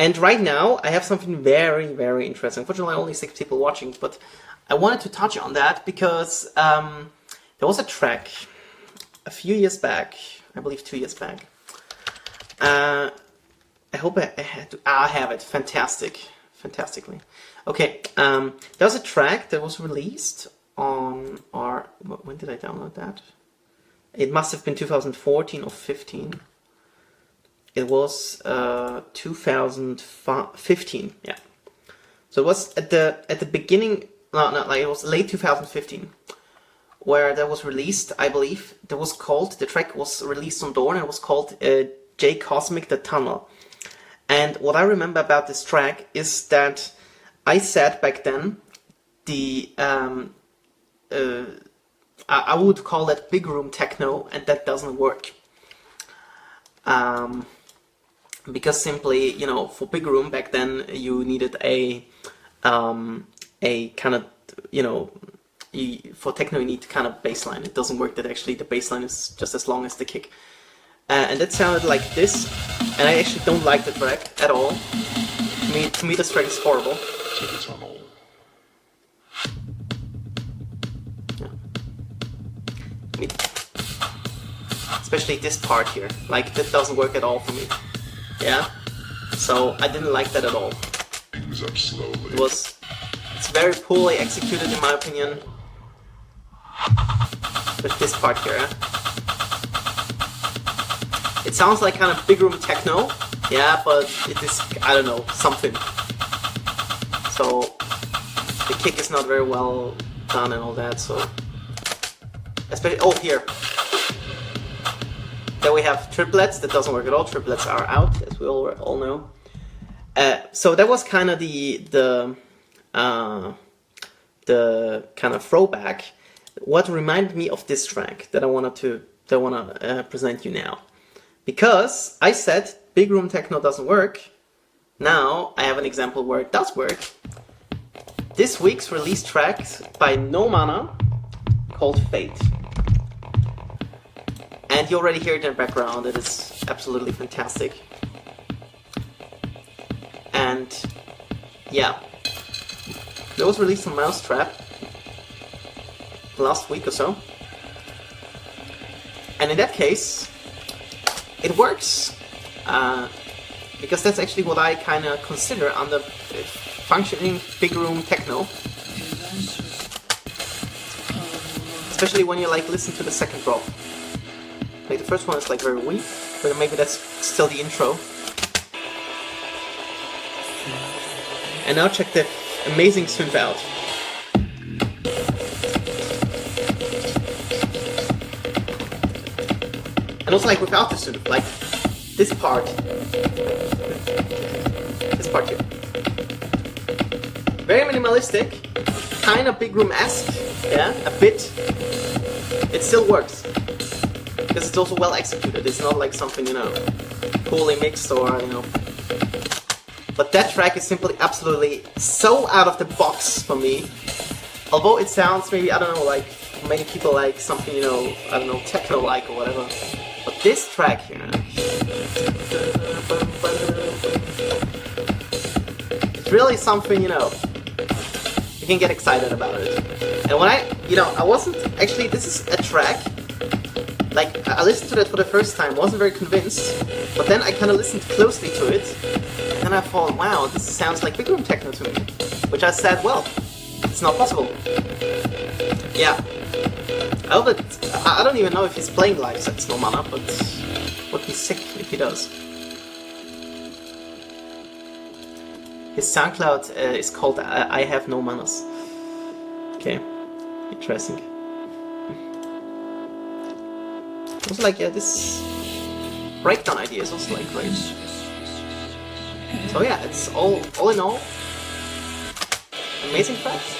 And right now, I have something very, very interesting. Unfortunately, only 6 people watching, but I wanted to touch on that because there was a track a few years back, I believe 2 years back. I hope I have it. Fantastically. Okay, there was a track that was released on our... When did I download that? It must have been 2014 or 15. It was 2015, yeah. So it was at the beginning, it was late 2015, where that was released, I believe. The track was released on Dawn, and it was called J Cosmic The Tunnel. And what I remember about this track is that I said back then I would call that big room techno, and that doesn't work. Because simply, you know, for big room back then, you needed a kind of, you know, for techno you need kind of bass line. It doesn't work that actually the bass line is just as long as the kick. And that sounded like this, and I actually don't like the track at all. To me this track is horrible. Yeah. Especially this part here, like that doesn't work at all for me. Yeah, so I didn't like that at all. It's very poorly executed in my opinion. With this part here. Yeah? It sounds like kind of big room techno, yeah, but it is, I don't know, something. So the kick is not very well done and all that, so especially, oh, here. Then we have triplets. That doesn't work at all. Triplets are out, as we all know. So that was kind of the kind of throwback. What reminded me of this track that I want to present you now, because I said big room techno doesn't work. Now I have an example where it does work. This week's release track by No Mana called Fate. And you already hear it in the background, it is absolutely fantastic. And yeah, that was released on mau5trap last week or so. And in that case, it works. Because that's actually what I kind of consider under functioning big room techno. Especially when you like listen to the second drop. Like the first one is like very weak, but maybe that's still the intro. And now check the amazing synth out. And also like without the synth, like this part here. Very minimalistic, kind of big room-esque, yeah, a bit. It still works. Because it's also well executed. It's not like something, you know, poorly mixed or, you know. But that track is simply absolutely so out of the box for me. Although it sounds maybe, I don't know, like many people like something, you know, I don't know, techno-like or whatever. But this track here, it's really something, you know, you can get excited about it. And when I wasn't, actually, this is a track. Like, I listened to that for the first time, wasn't very convinced, but then I kind of listened closely to it, and then I thought, wow, this sounds like big room techno to me. Which I said, well, it's not possible. Yeah. I don't even know if he's playing live sets, No Mana, but it would be sick if he does. His SoundCloud is called I Have No Manas. Okay, interesting. Also, like, yeah, this breakdown idea is also like great. So yeah, it's all in all amazing tracks.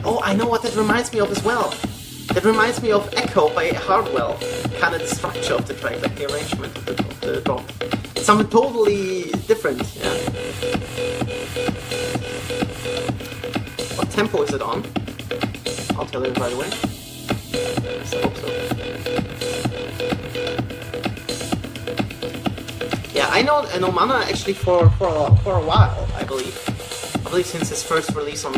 Oh, I know what that reminds me of as well. That reminds me of Echo by Hardwell. Kind of the structure of the track, like the arrangement of the drop. It's something totally different, yeah. What tempo is it on? I'll tell you right away. I hope so. about Nomana actually for a while, I believe. I believe since his first release on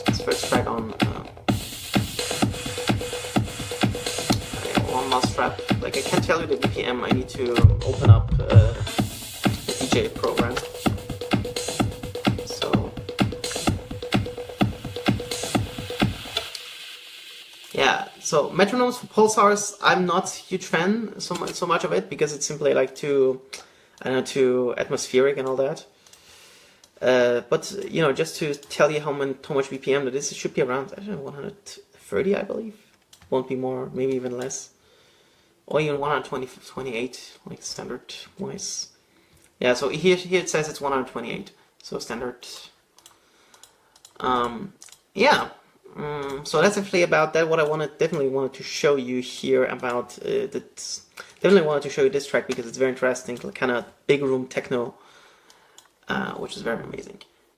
his first track on mau5trap. Like, I can't tell you the BPM. I need to open up the DJ program. Yeah, so metronomes for pulsars, I'm not a huge fan so much of it because it's simply like too, I don't know, too atmospheric and all that. But you know, just to tell you how much BPM that is, it should be around, I don't know, 130, I believe. Won't be more, maybe even less, or even 128, like standard wise. Yeah, so here it says it's 128, so standard. Yeah. So that's actually about that. What I definitely wanted to show you here about definitely wanted to show you this track because it's very interesting, kind of big room techno, which is very amazing.